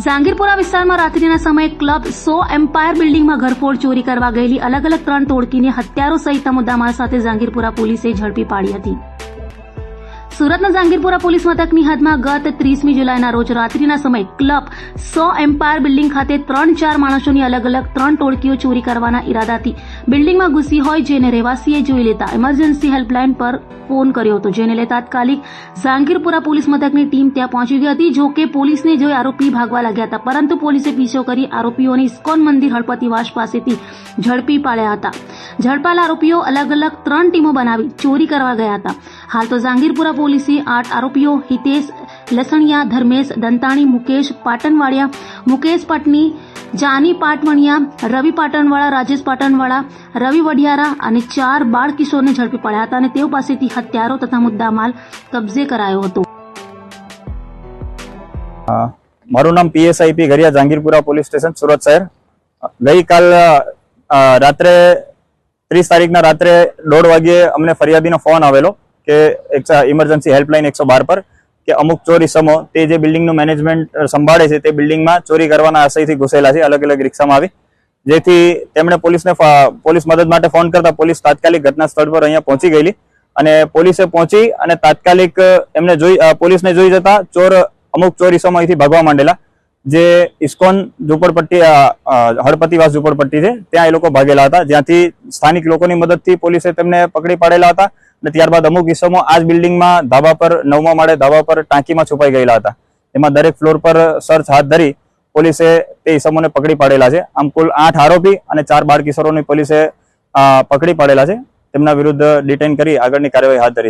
જાંગીરપુરા વિસ્તારમાં રાત્રિના સમયે ક્લબ 100 એમ્પાયર બિલ્ડિંગમાં ઘરફોડ ચોરી કરવા ગયેલી અલગ અલગ 3 ટોળકીને હથિયારો સહિતના મુદ્દામાલ સાથે જાંગીરપુરા પોલીસે ઝડપી પાડી હતી. સુરતના જાંગીરપુરા પોલીસ મથકની હદમાં ગત 30મી જુલાઈના રોજ રાત્રિના સમયે ક્લબ 100 એમ્પાયર બિલ્ડિંગ ખાતે 3-4 માણસોની અલગ અલગ 3 ટોળકીઓ ચોરી કરવાના ઈરાદાથી બિલ્ડિંગમાં ઘૂસી હોય જેને રહેવાસીએ જોઈ લેતા ઇમરજન્સી હેલ્પલાઇન પર ફોન કર્યો હતો, જેને લઈ તાત્કાલિક જાંગીરપુરા પોલીસ મથકની ટીમ ત્યાં પહોંચી ગઈ હતી. જો કે પોલીસને જોઈ આરોપી ભાગવા લાગ્યા હતા, પરંતુ પોલીસે પીછો કરી આરોપીઓને ઇસ્કોન મંદિર હળપતિવાસ પાસેથી ઝડપી પાડ્યા હતા. ઝડપાયેલા આરોપીઓ અલગ અલગ 3 ટીમો બનાવી ચોરી કરવા ગયા હતા. હાલ તો જાંગીરપુરા પોલીસે 8 આરોપીઓ હિતેશ લસણિયા, ધર્મેશ દંતાણી, મુકેશ પાટણવાડિયા, મુકેશ પટની, જાની પાટવણિયા, રવિ પાટણવાળા, રાજેશ પાટણવાળા, રવિ વઢિયારા અને 4 બાળ કિશોરને ઝડપી પડ્યા હતા અને તેઓ પાસેથી હથિયારો તથા મુદ્દામાલ કબજે કરાયો હતો. મારું નામ PSIP ઘરિયા, Jahangirpura police station, Surat શહેર. ગઈકાલ રાત્રે 30 તારીખના રાત્રે 1:30 વાગ્યે અમને ફરિયાદીનો ફોન આવેલો કે ઇમરજન્સી હેલ્પલાઇન 112 પર કે અમુક ચોરી સમો તે જે બિલ્ડિંગનું મેનેજમેન્ટ સંભાળે છે તે બિલ્ડિંગમાં ચોરી કરવાના આશયથી ઘૂસેલા છે. અલગ અલગ રિક્ષામાં આવી, જેથી તેમણે પોલીસ મદદ માટે ફોન કરતા પોલીસ તાત્કાલિક ઘટના સ્થળ પર અહીંયા પહોંચી ગયેલી અને પોલીસે પહોંચી અને તાત્કાલિક પોલીસને જોઈ જતા અમુક ચોરી સમો અહીંથી ભાગવા માંડેલા. જે ઇસ્કોન ઝુંપડપટ્ટી હળપતિવાસ ઝુંપડપટ્ટી છે ત્યાં એ લોકો ભાગેલા હતા, જ્યાંથી સ્થાનિક લોકોની મદદથી પોલીસે તેમને પકડી પાડેલા હતા અને ત્યારબાદ અમુક ઇસમો આ જ બિલ્ડિંગમાં ધાબા પર 9મા માળે ધાબા પર ટાંકીમાં છુપાઈ ગયેલા હતા. એમાં દરેક ફ્લોર પર સર્ચ હાથ ધરી પોલીસે તે ઇસમોને પકડી પાડેલા છે. આમ કુલ 8 આરોપી અને 4 બાળ કિશોરોની પોલીસે પકડી પાડેલા છે. તેમના વિરુદ્ધ ડિટેઇન કરી આગળની કાર્યવાહી હાથ ધરી.